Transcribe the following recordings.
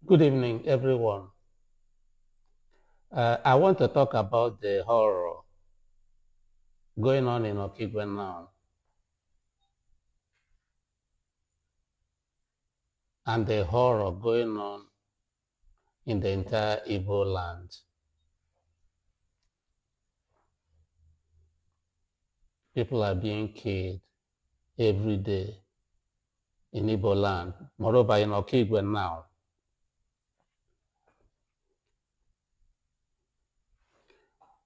Good evening, everyone. I want to talk about the horror going on in Okigwe now and the horror going on in the entire Igbo land. People are being killed every day in Igbo land, moreover in Okigwe now.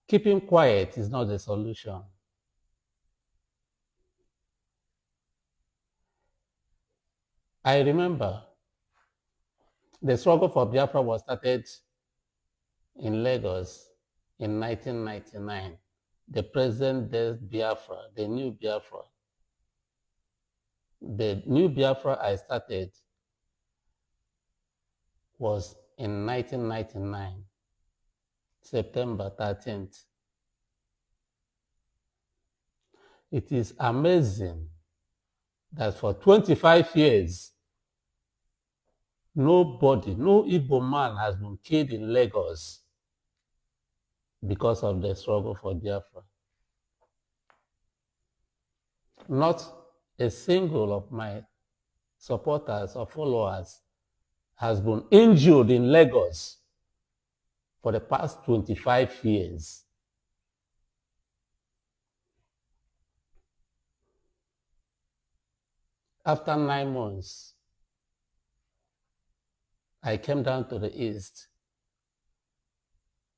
Keeping quiet is not the solution. I remember the struggle for Biafra was started in Lagos in 1999. The present-day Biafra, the new Biafra. The new Biafra I started was in 1999, September 13th. It is amazing that for 25 years, nobody, no Igbo man has been killed in Lagos because of the struggle for Biafra. Not a single of my supporters or followers has been injured in Lagos for the past 25 years. After 9 months, I came down to the east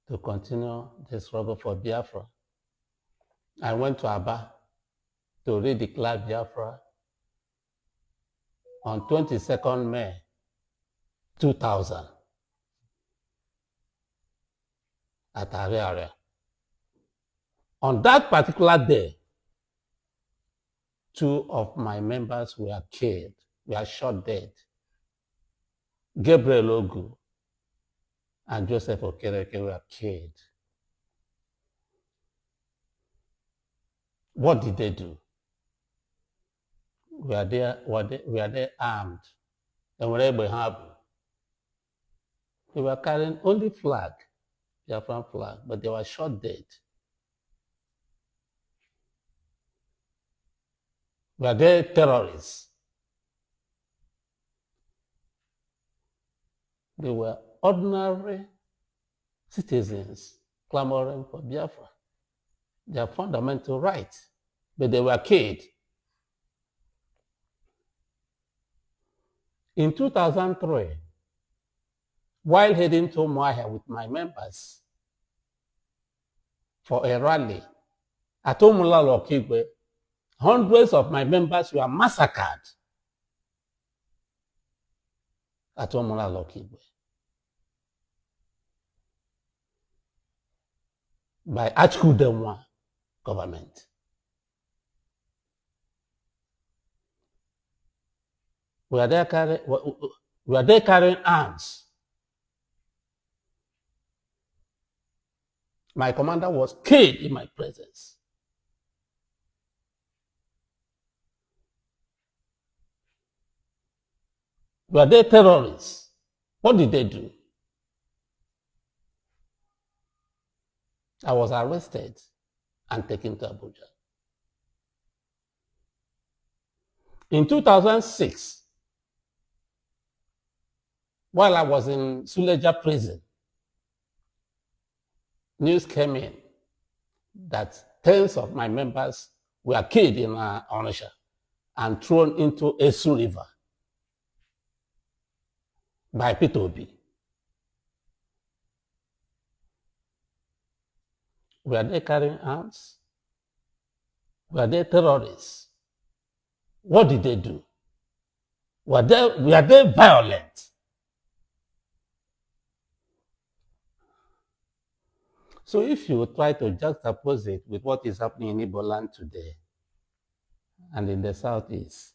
to continue the struggle for Biafra. I went to Aba to redeclare Biafra on 22nd May 2000 at Ariaria. On that particular day, 2 of my members were killed, were shot dead. Gabriel Ogu and Joseph Okereke were killed. What did they do? Were they armed? They were able to have. They were carrying only flag, Biafran flag, but they were shot dead. Were they terrorists? They were ordinary citizens clamoring for Biafra, their fundamental right, but they were killed. In 2003, while heading to Umuahia with my members for a rally at Omulalo Okigwe, hundreds of my members were massacred at Omulalo Okigwe by Undenwa government. Were they carrying arms? My commander was killed in my presence. Were they terrorists? What did they do? I was arrested and taken to Abuja. In 2006, while I was in Suleja prison, news came in that tens of my members were killed in Onitsha and thrown into Esu River by Peter Obi. Were they carrying arms? Were they terrorists? What did they do? Were they violent? So if you try to juxtapose it with what is happening in Igbo land today and in the Southeast,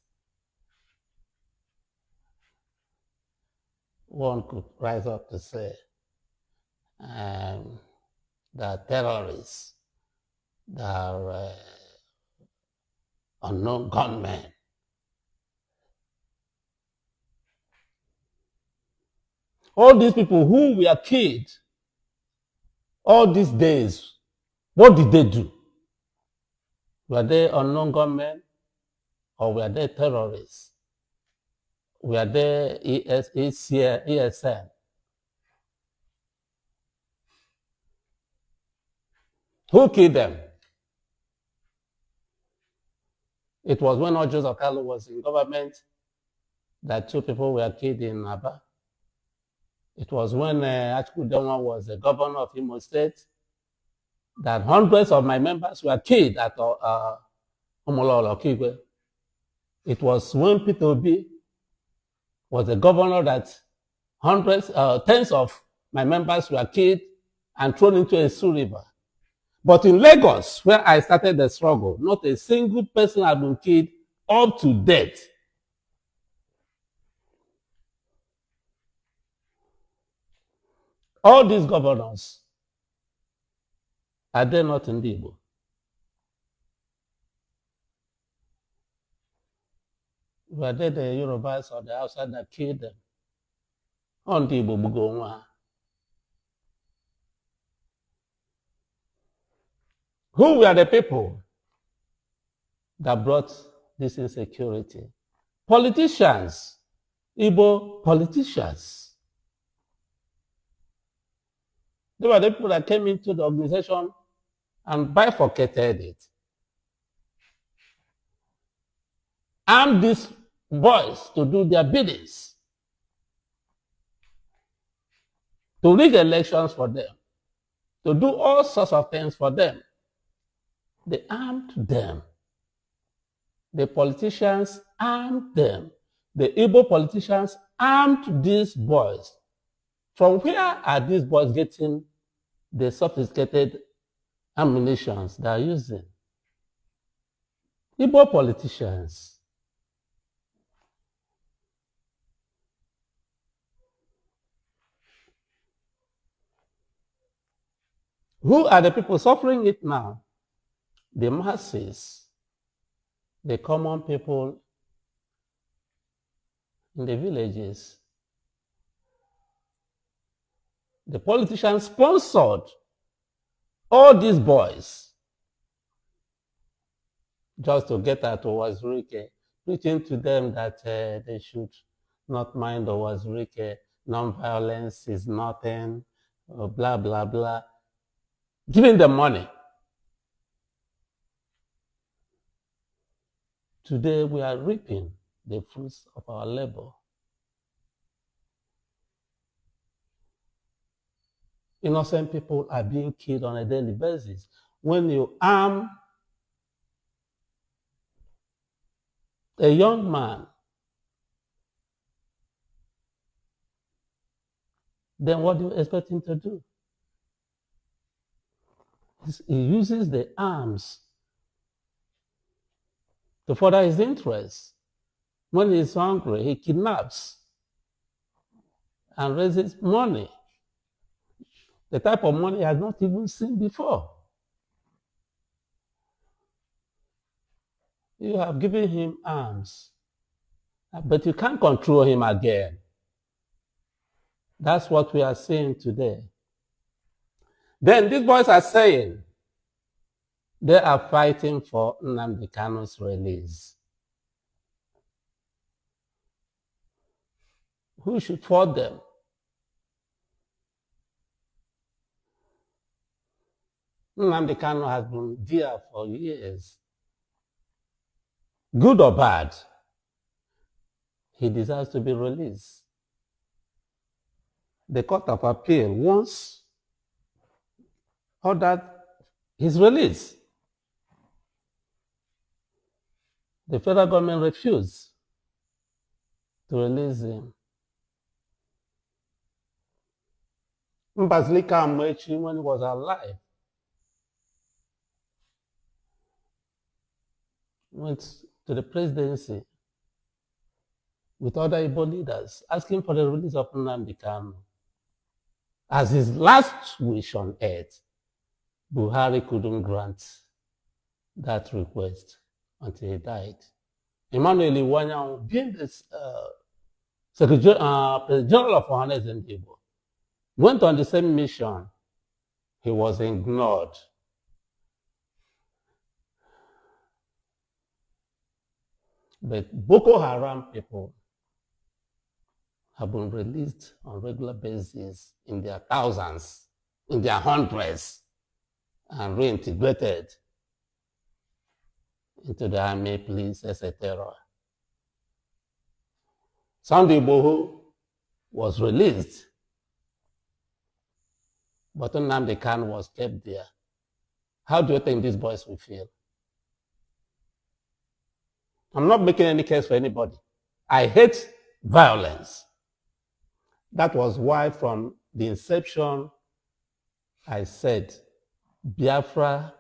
one could rise up to say that terrorists, there are unknown gunmen. All these people who were killed all these days, what did they do? Were they unknown gunmen or were they terrorists? Were they ESN? Who killed them? It was when Orji Kalu was in government that 2 people were killed in Aba. It was when Achike Undenwa was the governor of Imo State that hundreds of my members were killed at Omololo. It was when Peter Obi was the governor that tens of my members were killed and thrown into a Sioux River. But in Lagos, where I started the struggle, not a single person had been killed up to date. All these governors, are they not in the Igbo? Were they the Yorubas or the outside that killed them? On the Igbo Bugonwa. Who were the people that brought this insecurity? Politicians, Igbo politicians. They were the people that came into the organization and bifurcated it. Armed these boys to do their biddings, to rig elections for them, to do all sorts of things for them. They armed them. The politicians armed them. The Igbo politicians armed these boys. From where are these boys getting the sophisticated ammunitions they are using? Igbo politicians. Who are the people suffering it now? The masses, the common people in the villages. The politicians sponsored all these boys just to get at Uwazuruike, preaching to them that they should not mind Uwazuruike, non-violence is nothing, blah, blah, blah, giving them money. Today we are reaping the fruits of our labor. Innocent people are being killed on a daily basis. When you arm a young man, then what do you expect him to do? He uses the arms to further his interests. When he's hungry, he kidnaps and raises money. The type of money he has not even seen before. You have given him arms, but you can't control him again. That's what we are seeing today. Then these boys are saying they are fighting for Nnamdi Kanu's release. Who should fought them? Nnamdi Kanu has been there for years. Good or bad, he deserves to be released. The Court of Appeal once ordered his release. The federal government refused to release him. Mbazilika Amechi, when he was alive, went to the presidency with other Igbo leaders asking for the release of Nnamdi Kanu as his last wish on earth. Buhari couldn't grant that request until he died. Emmanuel Iwanyan, being the President General of Ohanes and Igbo, went on the same mission. He was ignored. But Boko Haram people have been released on regular basis in their thousands, in their hundreds, and reintegrated into the army, police, etc. Sunday Igboho was released, but Nnamdi Kanu was kept there. How do you think these boys will feel? I'm not making any case for anybody. I hate violence. That was why from the inception, I said Biafra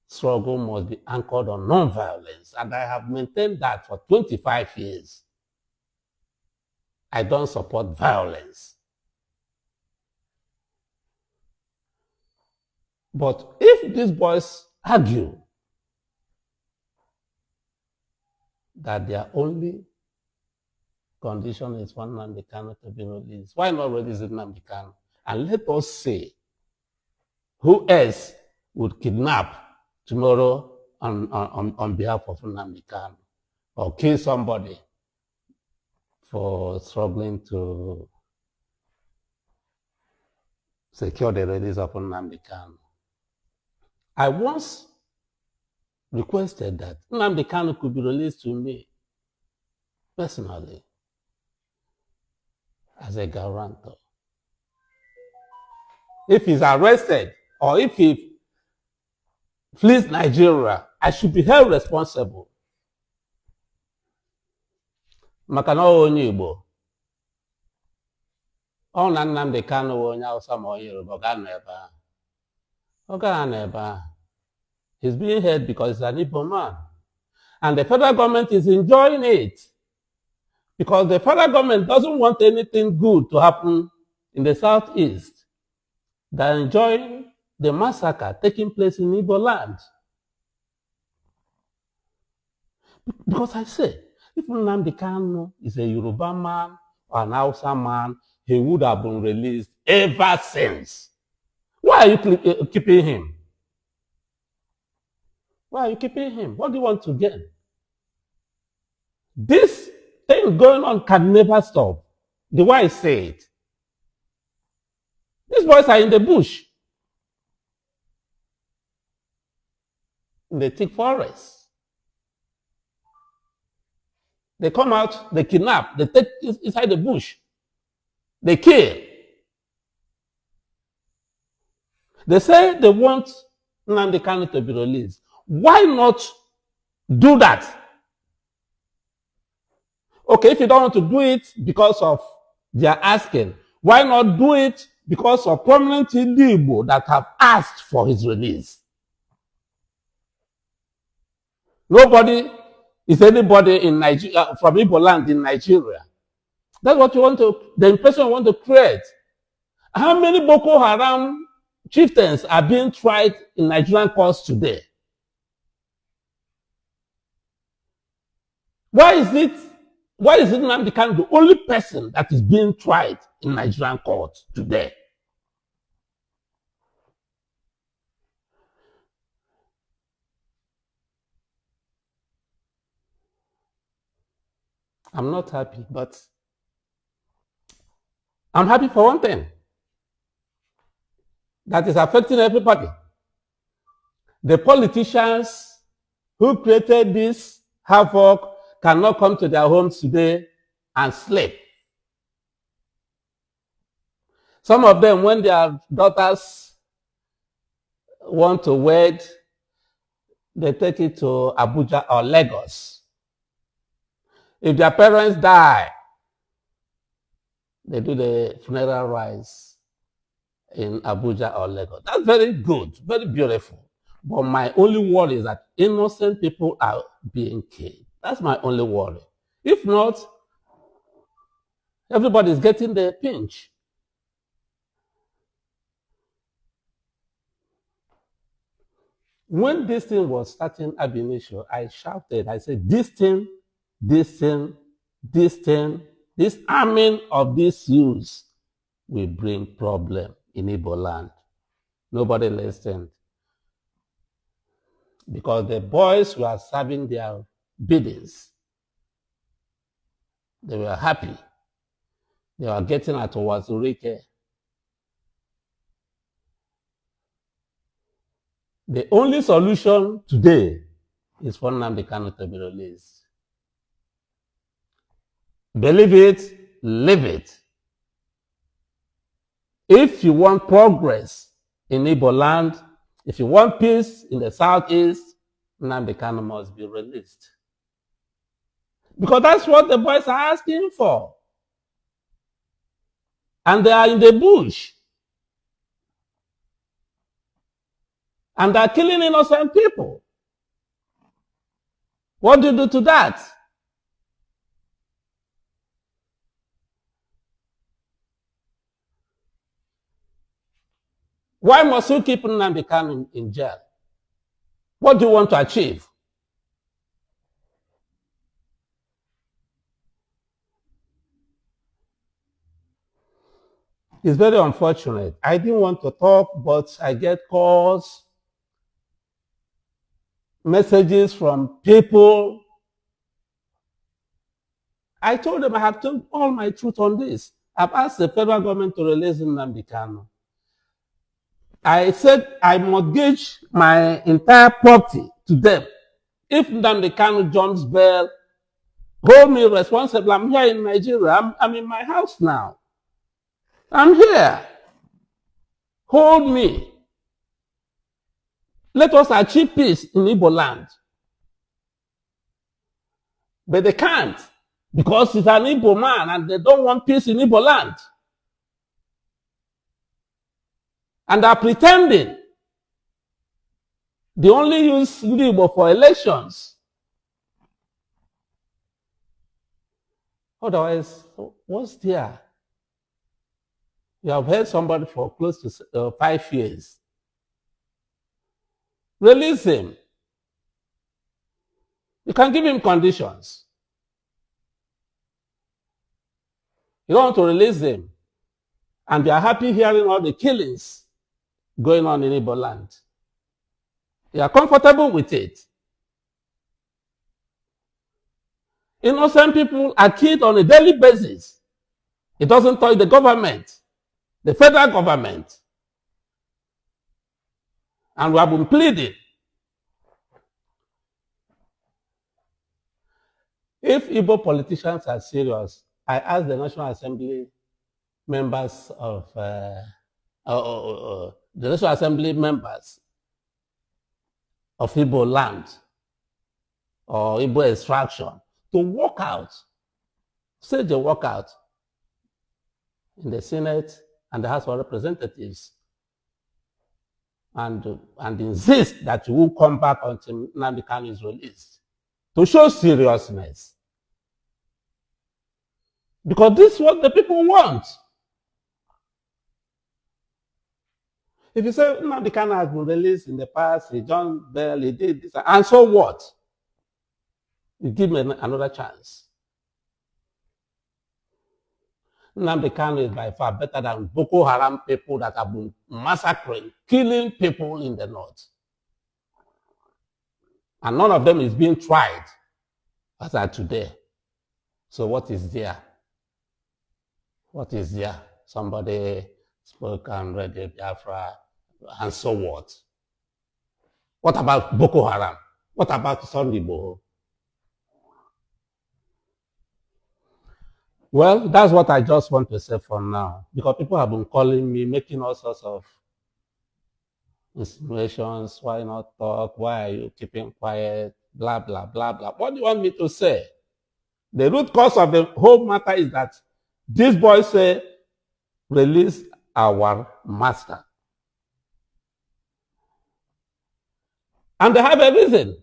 struggle must be anchored on non-violence. And I have maintained that for 25 years. I don't support violence. But if these boys argue that their only condition is for Nnamdi Kanu to be released, why not release Nnamdi Kanu? And let us say who else would kidnap tomorrow on behalf of Nnamdi Kanu or kill somebody for struggling to secure the release of Nnamdi Kanu. I once requested that Nnamdi Kanu could be released to me personally as a guarantor. If he's arrested or if he flees Nigeria, I should be held responsible. Maka na onye Igbo, ọ na Nnamdi Kanu onye Hausa ma onye Yoruba, ọ ga-anọ ebe ahụ. He's being held because he's an Igbo man. And the federal government is enjoying it. Because the federal government doesn't want anything good to happen in the southeast. They're enjoying the massacre taking place in Igbo land. Because I say, if Nnamdi Kanu is a Yoruba man or an Hausa man, he would have been released ever since. Why are you keeping him? Why are you keeping him? What do you want to gain? This thing going on can never stop. The way I say it. These boys are in the bush. In the thick forest. They come out, they kidnap, they take inside the bush. They kill. They say they want Nnamdi Kanu to be released. Why not do that? Okay, if you don't want to do it because of their asking, why not do it because of prominent Igbo that have asked for his release? Nobody is anybody in Nigeria, from Igbo land in Nigeria. That's what you want to, the impression you want to create. How many Boko Haram chieftains are being tried in Nigerian courts today? Why is it Nnamdi Kanu the only person that is being tried in Nigerian courts today? I'm not happy, but I'm happy for one thing that is affecting everybody. The politicians who created this havoc cannot come to their homes today and sleep. Some of them, when their daughters want to wed, they take it to Abuja or Lagos. If their parents die, they do the funeral rites in Abuja or Lagos. That's very good, very beautiful. But my only worry is that innocent people are being killed. That's my only worry. If not, everybody's getting the pinch. When this thing was starting ab initio, I shouted, I said, this thing, This arming of these youths will bring problem in Igbo land. Nobody listened. Because the boys were serving their biddings. They were happy. They were getting at Uwazuruike. The only solution today is for Nnamdi Kanu to be released. Believe it, live it. If you want progress in Igbo land, if you want peace in the southeast, Nnamdi Kanu must be released. Because that's what the boys are asking for. And they are in the bush. And they are killing innocent people. What do you do to that? Why must you keep Nnamdi Kanu in jail? What do you want to achieve? It's very unfortunate. I didn't want to talk, but I get calls, messages from people. I told them I have told all my truth on this. I've asked the federal government to release Nnamdi Kanu. I said I mortgage my entire property to them. If Nnamdi Kanu jumps bail, hold me responsible. I'm here in Nigeria. I'm in my house now. I'm here. Hold me. Let us achieve peace in Igbo land. But they can't, because he's an Igbo man and they don't want peace in Igbo land. And they're pretending. They only use Igbo for elections. Otherwise, what's there? You have held somebody for close to 5 years. Release him. You can give him conditions. You don't want to release him. And they are happy hearing all the killings going on in Igbo land. They are comfortable with it. Innocent people are killed on a daily basis. It doesn't touch the government, the federal government. And we have been pleading. If Igbo politicians are serious, I ask the National Assembly members of the National Assembly members of Igbo land or Igbo extraction to walk out, stage a walkout in the Senate and the House of Representatives and insist that you will come back until Nnamdi Kanu is released to show seriousness. Because this is what the people want. If you say Nnamdi Kanu has been released in the past, he jumped bail, he did this, and so what? You give me another chance. Nnamdi Kanu is by far better than Boko Haram people that have been massacring, killing people in the north. And none of them is being tried as at today. So what is there? What is there? Somebody spoke and read the Biafra, and so what? What about Boko Haram? What about Sunday Boho? Well, that's what I just want to say for now, because people have been calling me, making all sorts of insinuations. Why not talk? Why are you keeping quiet? Blah, blah, blah, blah. What do you want me to say? The root cause of the whole matter is that these boys say, release our master. And they have a reason.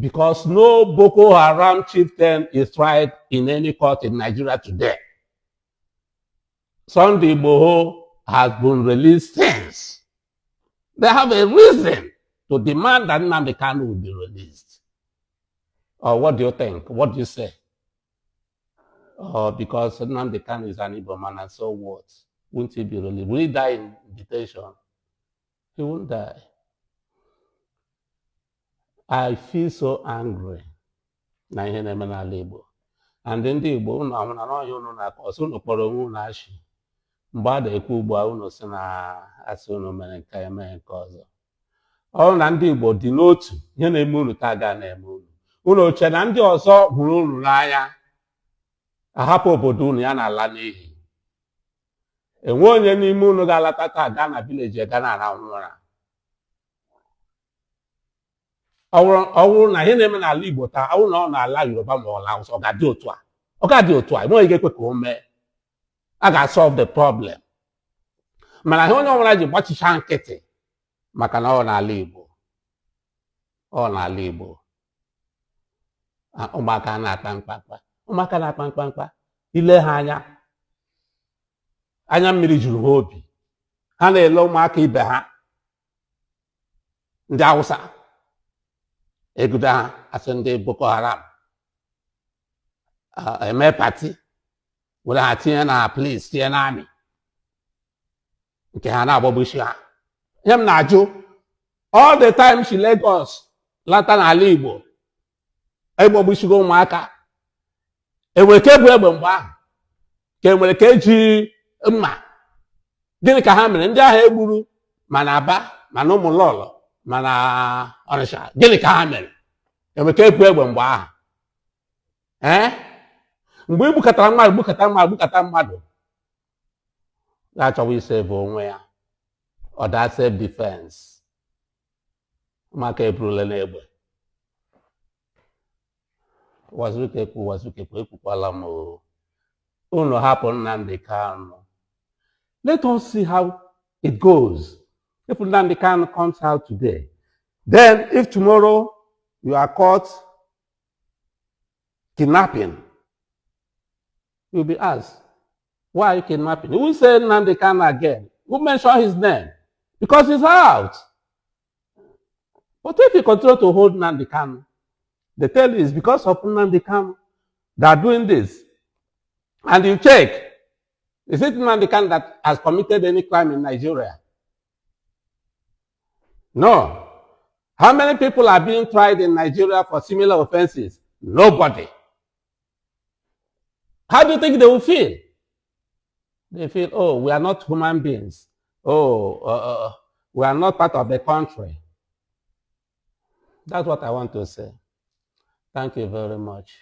Because no Boko Haram chieftain is tried in any court in Nigeria today. Sunday Boho has been released since. They have a reason to demand that Nnamdi Kanu will be released. Or what do you think? What do you say? or because Nnamdi Kanu is an Igbo man, and so what? Won't he be released? Will he die in detention? He won't die. I feel so angry na ihe na-eme n'ala Igbo. And ndị Igbo unu ahụ na n'ọhịa unu na-akọsị unu kpọrọ onwe unu ashị. Mgbe a na-ekwu ugbu a unu si na asị unu mere nke eme nke ọzọ. Ọ na ndị Igbo dị n'otu ihe na-eme unu taa ga na-eme unu. Unu oche na ndị ọzọ hụrụ unu n'anya ahapụ obodo unu ya na-ala n'ihi. Enwe onye n'ime unu ga-alata taa gaa na vileji gaa na ara nwụra. Ọ bụrụ na ihe na-eme n'ala Igbo taa, ọ bụrụ na ọ na-ala Yoruba ma ọ la Hausa, ọ ga-adị otu a. Ọ ga-adị otu a, enweghị ga-ekwe ka o mee. A ga-solve the problem. Mana ihe onye ọbụla ji gbachicha nkịtị maka na ọ n'ala Igbo. Ọ n'ala Igbo. Ụmụaka na-akpa mkpamkpa. Ụmụaka na-akpa mkpamkpa. Ile ha anya mmiri juru ha obi. Ha na-ele ụmụaka ibe ha ndị Hausa egude ha asị ndị Boko Haram eme pati were ha tinye na police tinye na amị nke ha na-agbagbu isi ha. Ihe m na-ajụ all the time si Lagos lata n'ala Igbo egbogbu isigo ụmụaka enwere ka ebu egbe mgbe ahụ ka enwere ka eji mma. Gịnị ka ha mere? Ndị ahụ egburu ma na Aba ma na Ụmụlọlọ ma na Ọnịsha, gịnị ka ha mere? Enwere ka ebu egbe mgbe ahụ mgbe igbukọtara mmadụ ga-achọwa iseve onwe ya ọ daa self defense. Ụmụaka eburule n'egbe. Uwazuruike ekwukwala m unu hapụ Nnamdi Kanu. Let us see how it goes. If Nnamdi Kanu comes out today, then if tomorrow you are caught kidnapping, you'll be asked, why are you kidnapping? You will say Nnamdi Kanu again. You mention his name because he's out. But if you continue to hold Nnamdi Kanu, the tell is because of Nnamdi Kanu they are doing this. And you check, is it Nnamdi Kanu that has committed any crime in Nigeria? No. How many people are being tried in Nigeria for similar offenses? Nobody. How do you think they will feel? They feel, oh, we are not human beings. Oh, we are not part of the country. That's what I want to say. Thank you very much.